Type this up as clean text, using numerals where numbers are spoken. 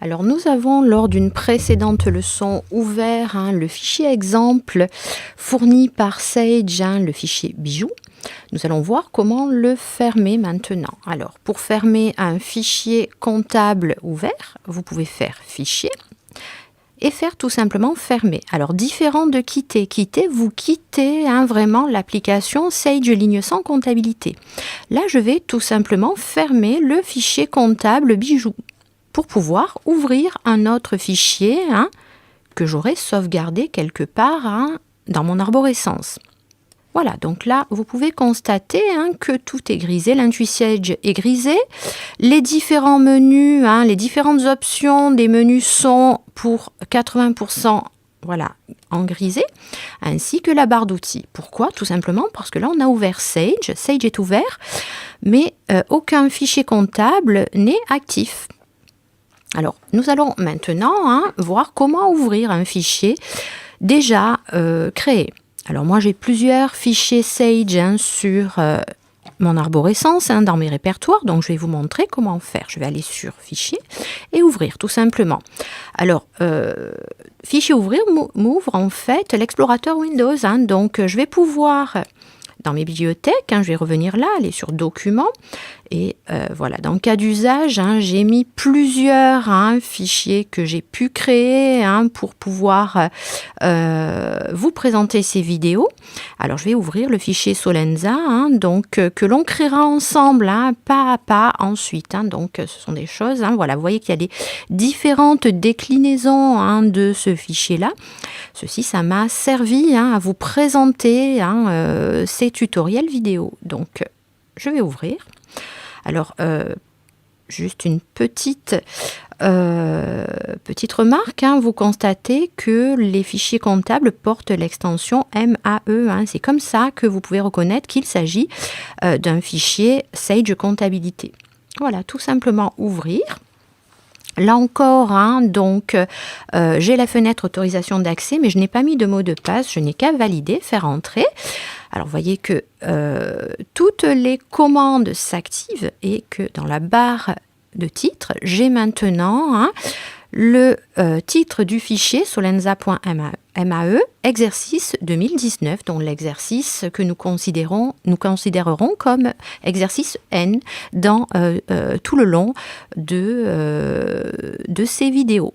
Alors nous avons lors d'une précédente leçon ouvert le fichier exemple fourni par Sage, le fichier bijou. Nous allons voir comment le fermer maintenant. Alors pour fermer un fichier comptable ouvert, vous pouvez faire fichier et faire tout simplement fermer. Alors différent de quitter. Quitter, vous quittez vraiment l'application Sage ligne sans comptabilité. Là je vais tout simplement fermer le fichier comptable bijou pour pouvoir ouvrir un autre fichier que j'aurai sauvegardé quelque part dans mon arborescence. Voilà, donc là, vous pouvez constater que tout est grisé, l'IntuiSage est grisé. Les différents menus, les différentes options des menus sont pour 80% en grisé, ainsi que la barre d'outils. Pourquoi? Tout simplement parce que là, on a ouvert Sage. Sage est ouvert, mais aucun fichier comptable n'est actif. Alors, nous allons maintenant voir comment ouvrir un fichier déjà créé. Alors moi j'ai plusieurs fichiers Sage sur mon arborescence, dans mes répertoires, donc je vais vous montrer comment faire. Je vais aller sur fichier et ouvrir tout simplement. Alors fichier ouvrir m'ouvre en fait l'explorateur Windows, donc je vais pouvoir dans mes bibliothèques, je vais revenir là, aller sur documents et voilà, dans le cas d'usage, j'ai mis plusieurs fichiers que j'ai pu créer pour pouvoir vous présenter ces vidéos. Alors je vais ouvrir le fichier Solenza, donc que l'on créera ensemble, pas à pas ensuite. Donc ce sont des choses, voilà, vous voyez qu'il y a des différentes déclinaisons de ce fichier-là. Ceci, ça m'a servi à vous présenter ces tutoriels vidéo. Donc je vais ouvrir. Alors, juste une petite remarque, vous constatez que les fichiers comptables portent l'extension MAE. C'est comme ça que vous pouvez reconnaître qu'il s'agit d'un fichier Sage Comptabilité. Voilà, tout simplement ouvrir. Là encore, donc j'ai la fenêtre autorisation d'accès, mais je n'ai pas mis de mot de passe, je n'ai qu'à valider, faire entrer. Alors, vous voyez que toutes les commandes s'activent et que dans la barre de titre, j'ai maintenant le titre du fichier solenza.mae, exercice 2019, dont l'exercice que nous considérerons comme exercice N dans tout le long de ces vidéos.